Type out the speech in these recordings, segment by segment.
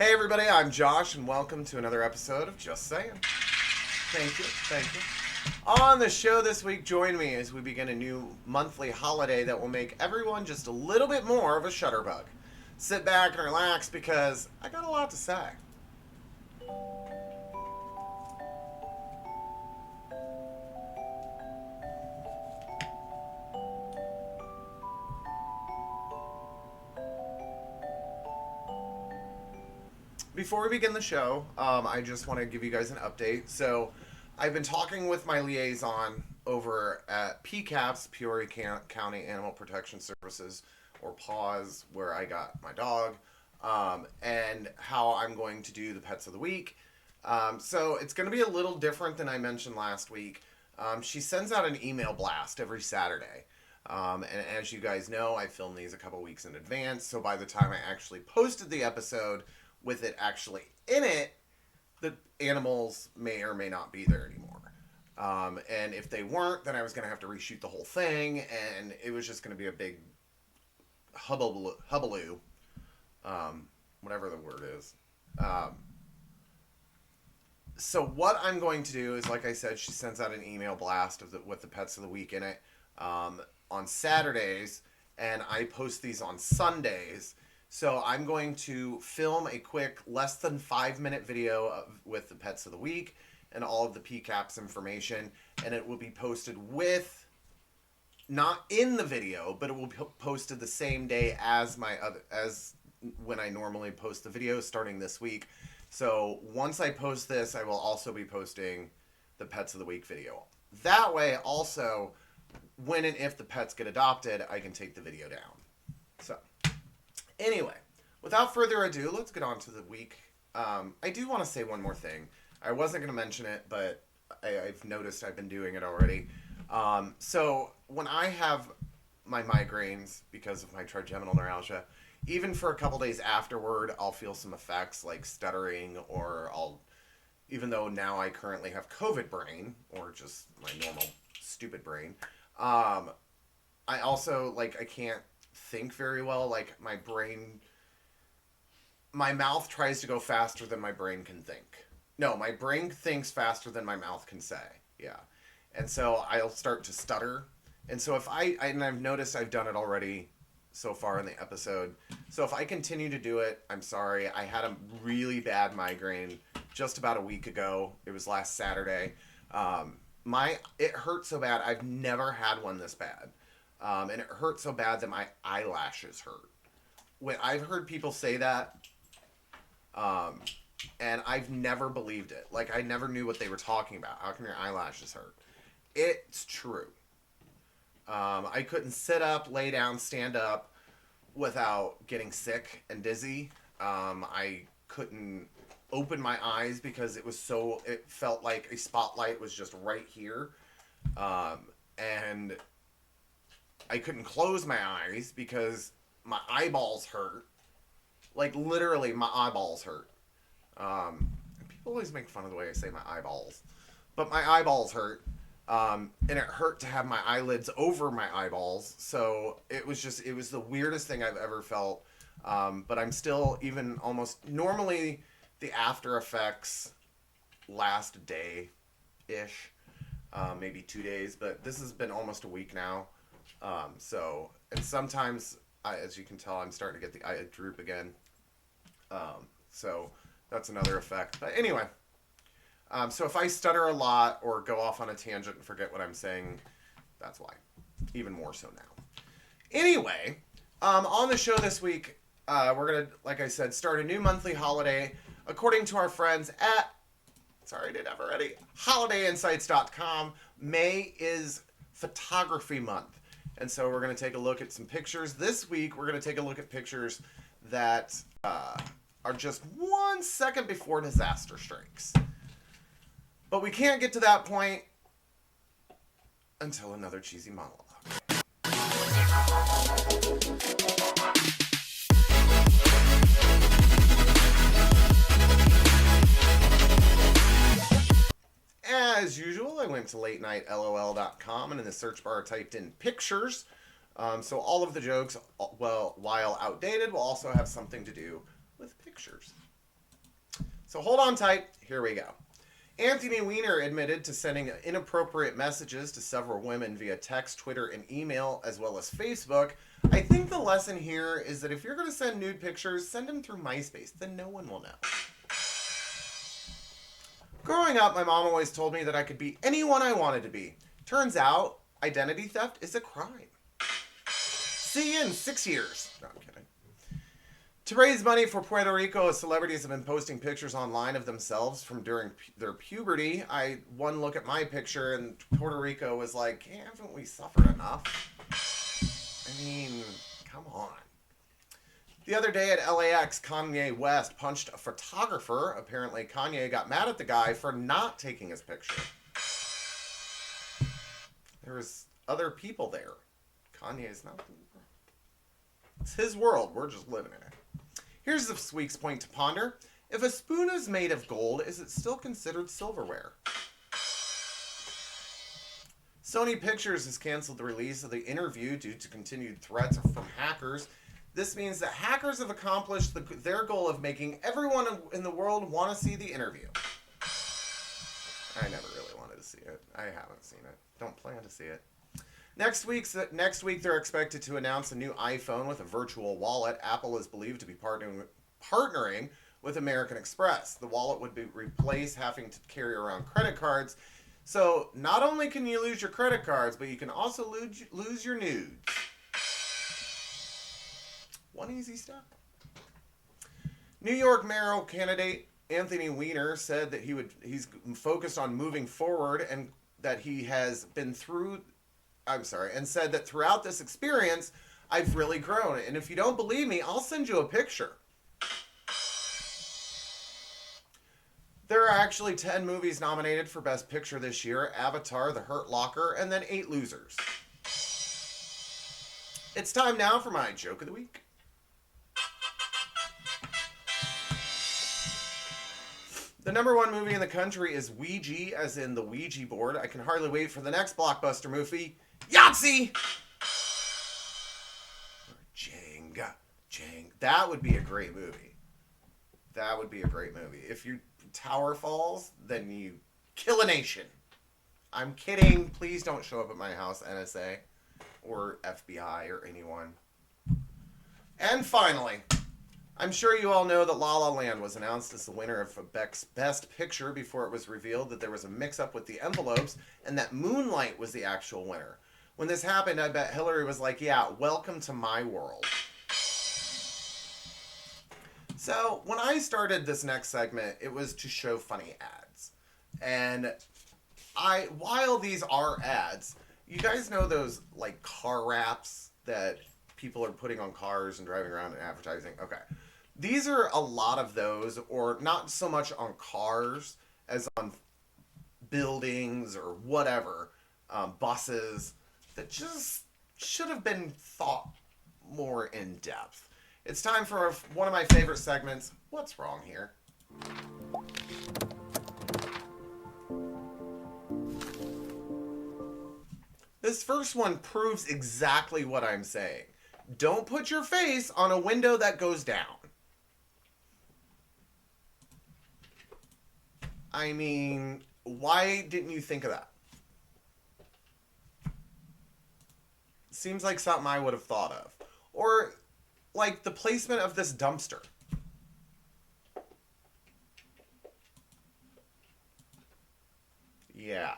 Hey everybody, I'm Josh and welcome to another episode of Just Saying. Thank you. On the show this week, join me as we begin a new monthly holiday that will make everyone just a little bit more of a shutterbug. Sit back and relax because I got a lot to say. Before we begin the show, I just want to give you guys an update. So, I've been talking with my liaison over at PCAPS, Peoria County Animal Protection Services, or PAWS, where I got my dog, and how I'm going to do the Pets of the Week. So, it's going to be a little different than I mentioned last week. She sends out an email blast every Saturday. And as you guys know, I filmed these a couple weeks in advance, so by the time I actually posted the episode with it actually in it, the animals may or may not be there anymore. And if they weren't, then I was going to have to reshoot the whole thing, and it was just going to be a big hubbaloo, whatever the word is. So what I'm going to do is, like I said, she sends out an email blast with the Pets of the Week in it on Saturdays, and I post these on Sundays. So I'm going to film a quick less than 5-minute video with the Pets of the Week and all of the PCAPS information, and it will be posted with, not in the video, but it will be posted the same day as as when I normally post the video starting this week. So once I post this, I will also be posting the Pets of the Week video. That way, also, when and if the pets get adopted, I can take the video down. So anyway, without further ado, let's get on to the week. I do want to say one more thing. I wasn't going to mention it, but I've noticed I've been doing it already. So when I have my migraines because of my trigeminal neuralgia, even for a couple days afterward, I'll feel some effects like stuttering, or even though now I currently have COVID brain, or just my normal stupid brain, I also, I can't think very well. Like, my mouth tries to go faster than my brain can think. No, my brain thinks faster than my mouth can say. Yeah. And so I'll start to stutter. And so and I've noticed I've done it already so far in the episode. So if I continue to do it, I'm sorry. I had a really bad migraine just about a week ago. It was last Saturday. It hurt so bad. I've never had one this bad. And it hurt so bad that my eyelashes hurt. When I've heard people say that, and I've never believed it. Like, I never knew what they were talking about. How come your eyelashes hurt? It's true. I couldn't sit up, lay down, stand up without getting sick and dizzy. I couldn't open my eyes because it felt like a spotlight was just right here. And I couldn't close my eyes because my eyeballs hurt. Like, literally, my eyeballs hurt. People always make fun of the way I say my eyeballs. But my eyeballs hurt. And it hurt to have my eyelids over my eyeballs. So it was the weirdest thing I've ever felt. But I'm still normally the after effects last a day-ish. Maybe 2 days. But this has been almost a week now. And sometimes, as you can tell, I'm starting to get the eye droop again. So that's another effect. But anyway, so if I stutter a lot or go off on a tangent and forget what I'm saying, that's why. Even more so now. Anyway, on the show this week, we're going to, like I said, start a new monthly holiday according to our friends at, holidayinsights.com. May is photography month. And so we're going to take a look at some pictures. This week, we're going to take a look at pictures that are just 1 second before disaster strikes. But we can't get to that point until another cheesy monologue. As usual, I went to latenightllol.com and in the search bar typed in pictures. So all of the jokes, while outdated, will also have something to do with pictures. So hold on tight. Here we go. Anthony Weiner admitted to sending inappropriate messages to several women via text, Twitter, and email, as well as Facebook. I think the lesson here is that if you're going to send nude pictures, send them through MySpace. Then no one will know. Growing up, my mom always told me that I could be anyone I wanted to be. Turns out, identity theft is a crime. See you in 6 years. No, I'm kidding. To raise money for Puerto Rico, celebrities have been posting pictures online of themselves from during their puberty. One look at my picture and Puerto Rico was like, haven't we suffered enough? I mean, come on. The other day at LAX, Kanye West punched a photographer. Apparently, Kanye got mad at the guy for not taking his picture. There was other people there. Kanye's not... It's his world. We're just living in it. Here's this week's point to ponder. If a spoon is made of gold, is it still considered silverware? Sony Pictures has canceled the release of The Interview due to continued threats from hackers. This means that hackers have accomplished their goal of making everyone in the world want to see The Interview. I never really wanted to see it. I haven't seen it. Don't plan to see it. Next week, they're expected to announce a new iPhone with a virtual wallet. Apple is believed to be partnering with American Express. The wallet would replace having to carry around credit cards. So not only can you lose your credit cards, but you can also lose your nudes. One easy step. New York mayoral candidate Anthony Weiner said that he's focused on moving forward and that he has been through... and said that throughout this experience, I've really grown. And if you don't believe me, I'll send you a picture. There are actually 10 movies nominated for Best Picture this year. Avatar, The Hurt Locker, and then 8 losers. It's time now for my joke of the week. The #1 movie in the country is Ouija, as in the Ouija board. I can hardly wait for the next blockbuster movie, Yahtzee! Jenga. That would be a great movie. If your tower falls, then you kill a nation. I'm kidding. Please don't show up at my house, NSA. Or FBI or anyone. And finally... I'm sure you all know that La La Land was announced as the winner of Best Picture before it was revealed that there was a mix-up with the envelopes and that Moonlight was the actual winner. When this happened, I bet Hillary was like, yeah, welcome to my world. So, when I started this next segment, it was to show funny ads. And while these are ads, you guys know those, like, car wraps that people are putting on cars and driving around and advertising? Okay. These are a lot of those, or not so much on cars as on buildings or whatever, buses, that just should have been thought more in depth. It's time for one of my favorite segments, What's Wrong Here? This first one proves exactly what I'm saying. Don't put your face on a window that goes down. I mean, why didn't you think of that? Seems like something I would have thought of. Or, like, the placement of this dumpster. Yeah.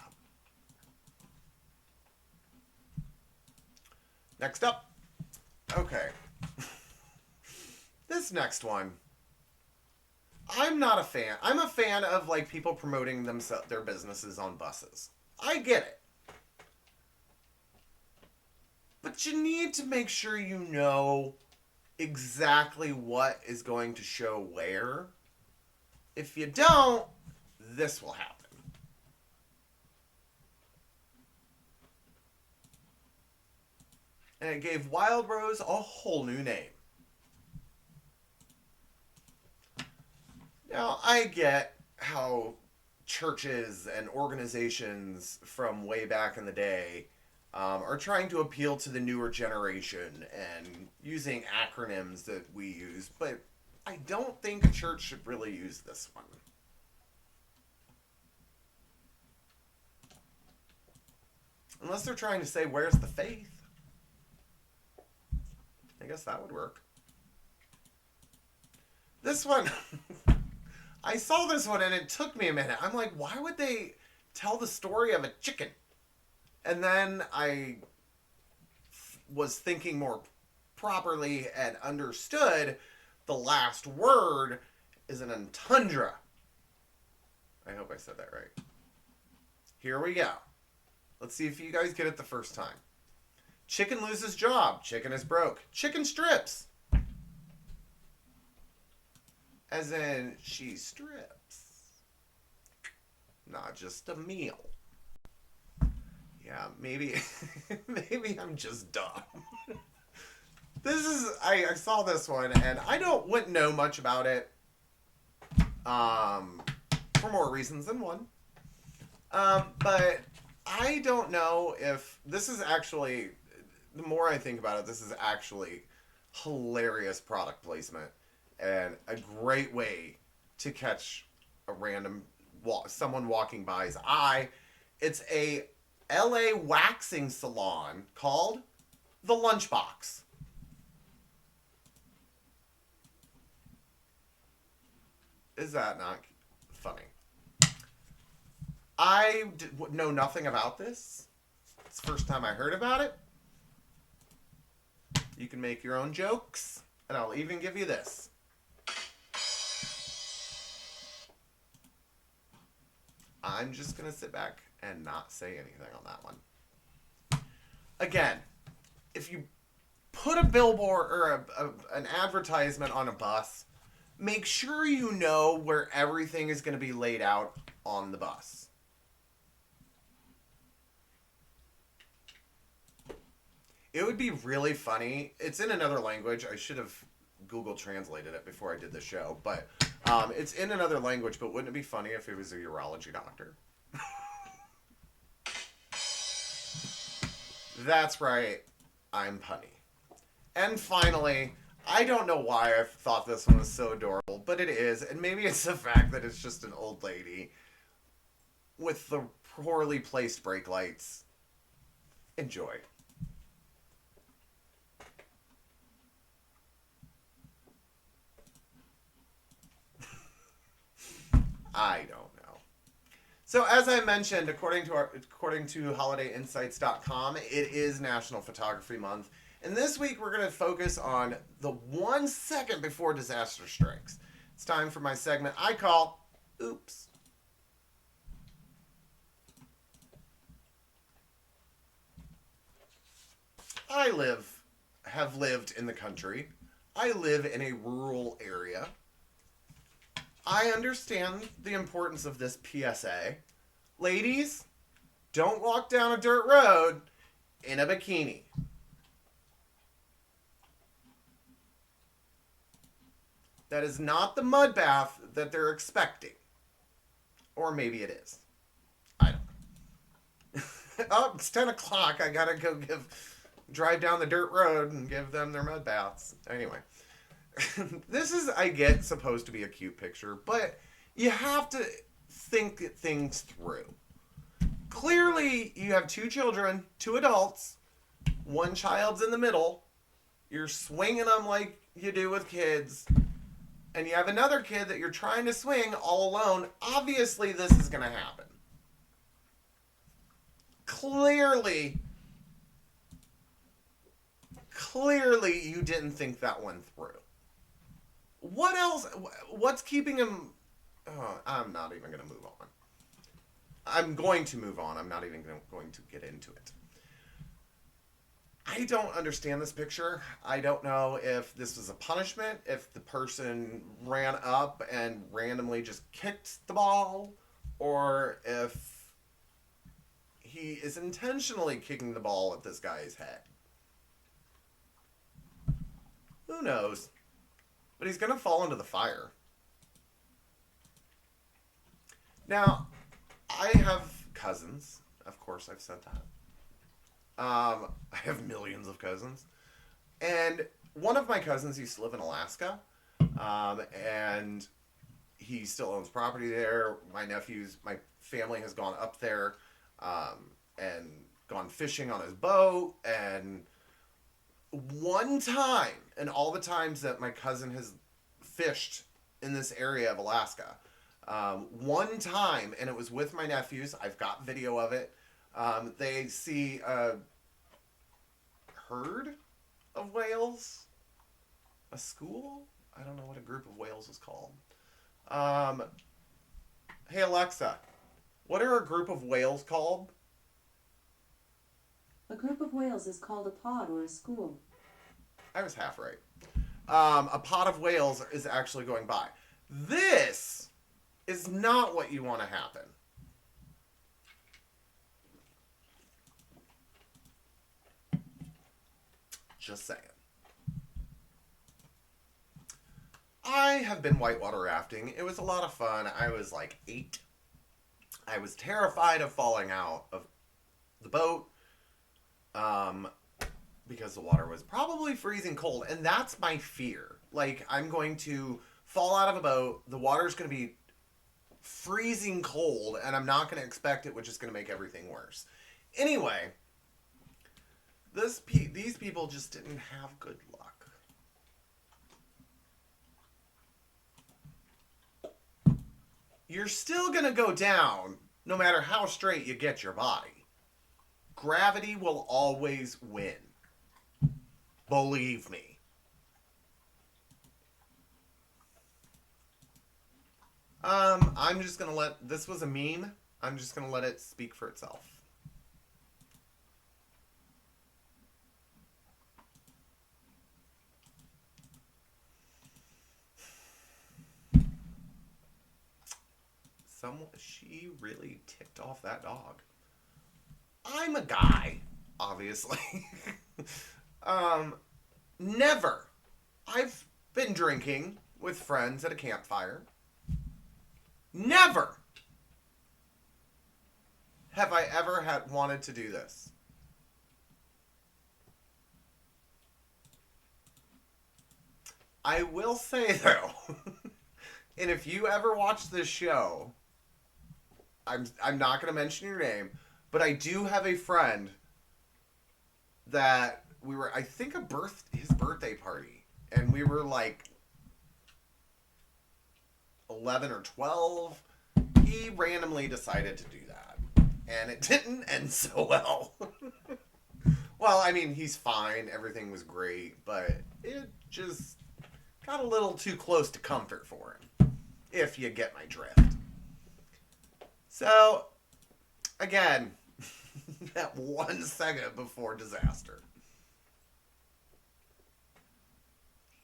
Next up. Okay. This next one. I'm not a fan. I'm a fan of, like, people promoting their businesses on buses. I get it. But you need to make sure you know exactly what is going to show where. If you don't, this will happen. And it gave Wild Rose a whole new name. Now, I get how churches and organizations from way back in the day are trying to appeal to the newer generation and using acronyms that we use, but I don't think a church should really use this one. Unless they're trying to say, where's the faith? I guess that would work. This one, I saw this one and it took me a minute. I'm like, why would they tell the story of a chicken? And then I was thinking more properly and understood the last word is an entendre. I hope I said that right. Here we go. Let's see if you guys get it the first time. Chicken loses job. Chicken is broke. Chicken strips. As in, she strips. Not just a meal. Yeah, maybe maybe I'm just dumb. This is, I saw this one, and I wouldn't know much about it for more reasons than one. But I don't know if this is actually, the more I think about it, this is actually hilarious product placement and a great way to catch a random someone walking by's eye. It's a LA waxing salon called The Lunchbox. Is that not funny? I know nothing about this. It's the first time I heard about it. You can make your own jokes, and I'll even give you this. I'm just going to sit back and not say anything on that one. Again, if you put a billboard or an advertisement on a bus, make sure you know where everything is going to be laid out on the bus. It would be really funny. It's in another language. I should have Google translated it before I did the show, but it's in another language, but wouldn't it be funny if it was a urology doctor? That's right. I'm punny. And finally, I don't know why I thought this one was so adorable, but it is. And maybe it's the fact that it's just an old lady with the poorly placed brake lights. Enjoy. I don't know. So as I mentioned, according to holidayinsights.com, it is National Photography Month. And this week we're going to focus on the 1 second before disaster strikes. It's time for my segment I call Oops. I have lived in the country. I live in a rural area. I understand the importance of this PSA. Ladies, don't walk down a dirt road in a bikini. That is not the mud bath that they're expecting. Or maybe it is. I don't know. Oh, it's 10 o'clock. I gotta go drive down the dirt road and give them their mud baths. Anyway. This is, I get, supposed to be a cute picture, but you have to think things through. Clearly, you have 2 children, 2 adults, 1 child's in the middle. You're swinging them like you do with kids, and you have another kid that you're trying to swing all alone. Obviously, this is going to happen. Clearly, you didn't think that one through. What else? What's keeping him? Oh, I'm not even going to move on. I'm going to move on. I'm not even going to get into it. I don't understand this picture. I don't know if this was a punishment, if the person ran up and randomly just kicked the ball, or if he is intentionally kicking the ball at this guy's head. Who knows? But he's going to fall into the fire. Now, I have cousins. Of course, I've said that. I have millions of cousins. And one of my cousins used to live in Alaska. And he still owns property there. My family has gone up there and gone fishing on his boat. And one time, and all the times that my cousin has fished in this area of Alaska, one time, and it was with my nephews, I've got video of it, they see a herd of whales, a school? I don't know what a group of whales is called. Hey Alexa, what are a group of whales called? A group of whales is called a pod or a school. I was half right. A pod of whales is actually going by. This is not what you want to happen. Just saying. I have been whitewater rafting. It was a lot of fun. I was like 8. I was terrified of falling out of the boat because the water was probably freezing cold. And that's my fear. Like, I'm going to fall out of a boat. The water's going to be freezing cold. And I'm not going to expect it, which is going to make everything worse. Anyway, these people just didn't have good luck. You're still going to go down no matter how straight you get your body. Gravity will always win. Believe me. I'm just going to this was a meme. I'm just going to let it speak for itself. She really ticked off that dog. I'm a guy, obviously. Never. I've been drinking with friends at a campfire. Never have I ever wanted to do this. I will say, though, and if you ever watch this show, I'm not going to mention your name, but I do have a friend that we were, I think, his birthday party, and we were like 11 or 12. He randomly decided to do that, and it didn't end so well. Well, I mean, he's fine. Everything was great, but it just got a little too close to comfort for him, if you get my drift. So, again, that 1 second before disaster.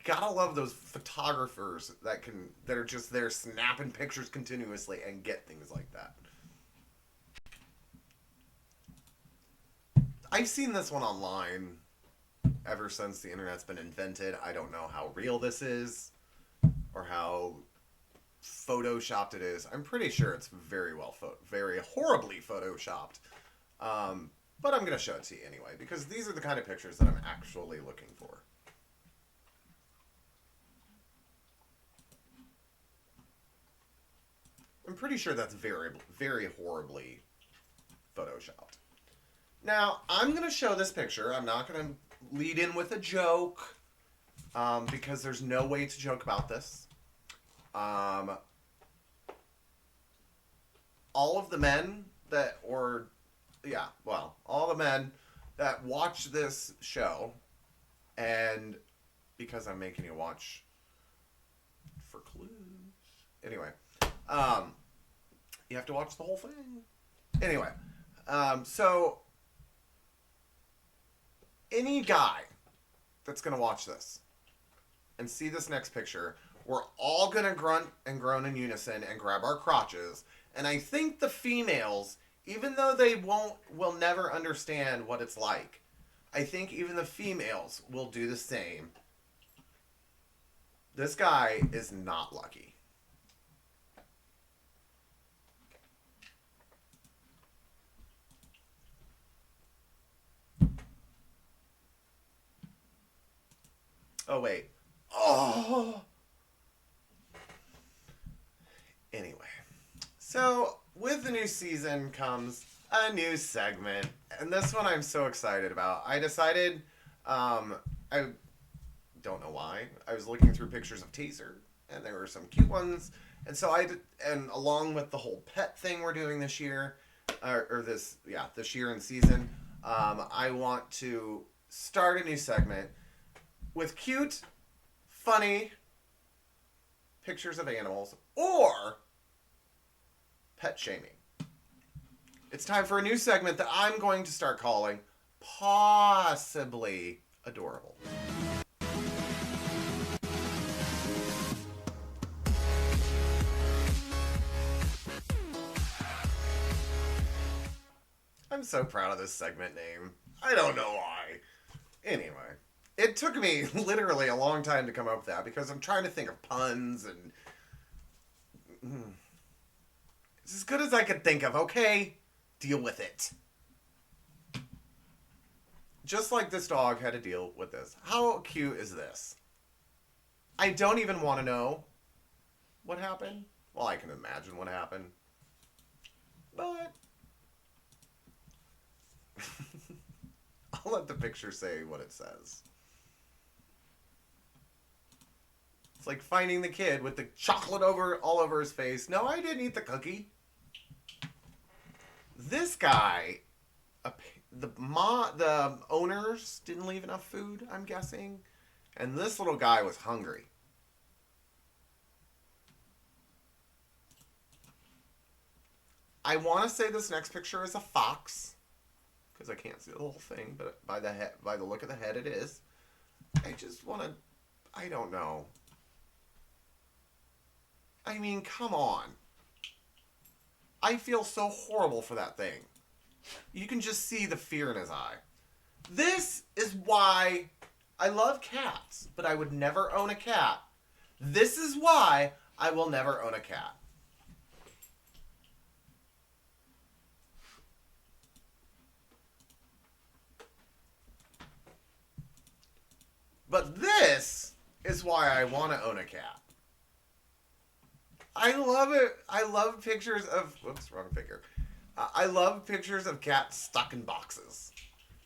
Gotta love those photographers that are just there snapping pictures continuously and get things like that. I've seen this one online ever since the internet's been invented. I don't know how real this is or how photoshopped it is. I'm pretty sure it's very horribly photoshopped. But I'm going to show it to you anyway, because these are the kind of pictures that I'm actually looking for. I'm pretty sure that's very, very horribly photoshopped. Now, I'm going to show this picture. I'm not going to lead in with a joke, because there's no way to joke about this. All of the men all the men that watch this show, and because I'm making you watch for clues. Anyway, you have to watch the whole thing. Anyway, so any guy that's going to watch this and see this next picture, we're all going to grunt and groan in unison and grab our crotches. And I think the females, even though they will never understand what it's like, I think even the females will do the same. This guy is not lucky. Oh, wait. Oh! Anyway, so with the new season comes a new segment, and this one I'm so excited about. I decided, I don't know why, I was looking through pictures of Taser, and there were some cute ones, and so and along with the whole pet thing we're doing this year, this year and season, I want to start a new segment with cute, funny pictures of animals or pet shaming. It's time for a new segment that I'm going to start calling Possibly Adorable. I'm so proud of this segment name. I don't know why. Anyway, it took me literally a long time to come up with that because I'm trying to think of puns and it's as good as I could think of. Okay, deal with it. Just like this dog had to deal with this. How cute is this? I don't even want to know what happened. Well, I can imagine what happened. But I'll let the picture say what it says. It's like finding the kid with the chocolate all over his face. No, I didn't eat the cookie. This guy, the owners didn't leave enough food, I'm guessing. And this little guy was hungry. I want to say this next picture is a fox. Because I can't see the whole thing, but by the look of the head, it is. I just want to, I don't know. I mean, come on. I feel so horrible for that thing. You can just see the fear in his eye. This is why I love cats, but I would never own a cat. This is why I will never own a cat. But this is why I want to own a cat. I love it. I love pictures of... Whoops, wrong figure. I love pictures of cats stuck in boxes.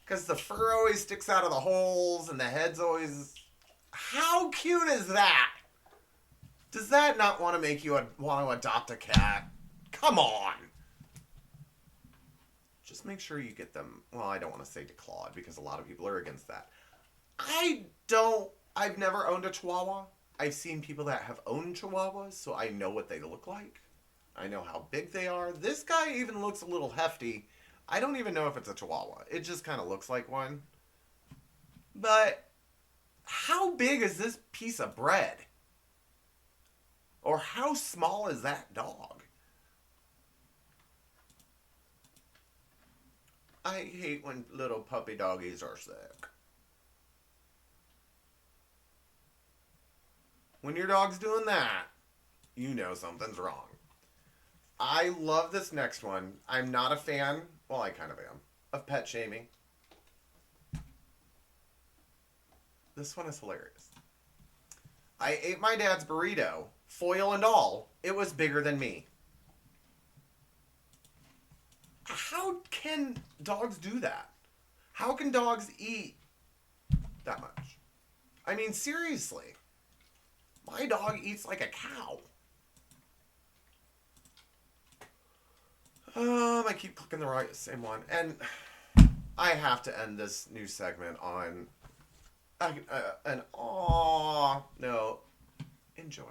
Because the fur always sticks out of the holes and the head's always... How cute is that? Does that not want to make you want to adopt a cat? Come on. Just make sure you get them... Well, I don't want to say declawed because a lot of people are against that. I've never owned a Chihuahua. I've seen people that have owned Chihuahuas, so I know what they look like. I know how big they are. This guy even looks a little hefty. I don't even know if it's a Chihuahua. It just kind of looks like one. But how big is this piece of bread? Or how small is that dog? I hate when little puppy doggies are sick. When your dog's doing that, you know something's wrong. I love this next one. I'm not a fan, well, I kind of am, of pet shaming. This one is hilarious. I ate my dad's burrito, foil and all. It was bigger than me. How can dogs do that? How can dogs eat that much? I mean, seriously. My dog eats like a cow. I keep clicking the same one. And I have to end this new segment on an aw note. Enjoy.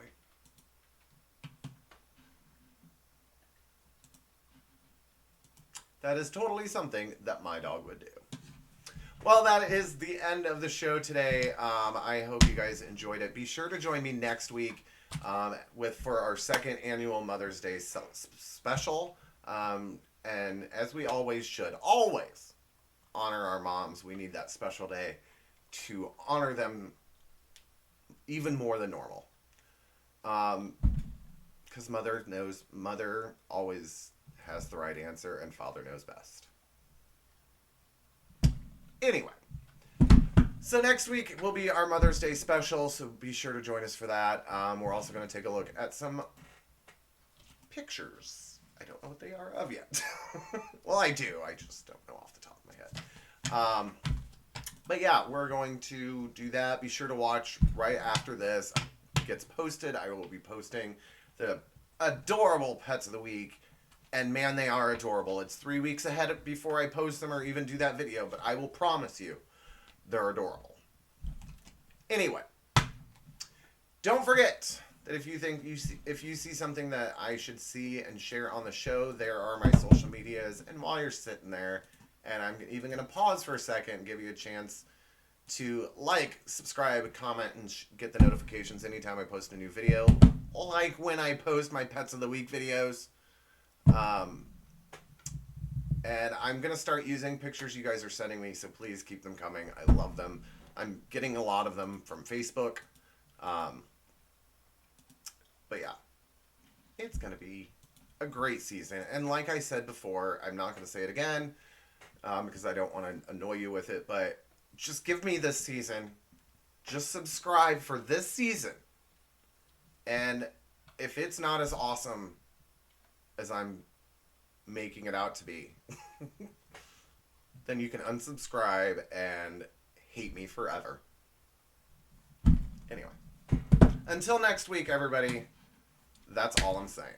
That is totally something that my dog would do. Well, that is the end of the show today. I hope you guys enjoyed it. Be sure to join me next week for our second annual Mother's Day special. And as we always should, always honor our moms. We need that special day to honor them even more than normal. Because mother always has the right answer and father knows best. Anyway, so next week will be our Mother's Day special, so be sure to join us for that. We're also going to take a look at some pictures. I don't know what they are of yet. Well, I do. I just don't know off the top of my head. But yeah, we're going to do that. Be sure to watch right after this gets posted. I will be posting the adorable Pets of the Week. And man, they are adorable. It's 3 weeks ahead before I post them or even do that video. But I will promise you, they're adorable. Anyway, don't forget that if you see something that I should see and share on the show, there are my social medias. And while you're sitting there, and I'm even going to pause for a second and give you a chance to like, subscribe, comment, and get the notifications anytime I post a new video. Like when I post my Pets of the Week videos. And I'm going to start using pictures you guys are sending me, so please keep them coming. I love them. I'm getting a lot of them from Facebook. But yeah, it's going to be a great season. And like I said before, I'm not going to say it again because I don't want to annoy you with it, but just give me this season. Just subscribe for this season. And if it's not as awesome as I'm making it out to be, then you can unsubscribe and hate me forever. Anyway, until next week, everybody, that's all I'm saying.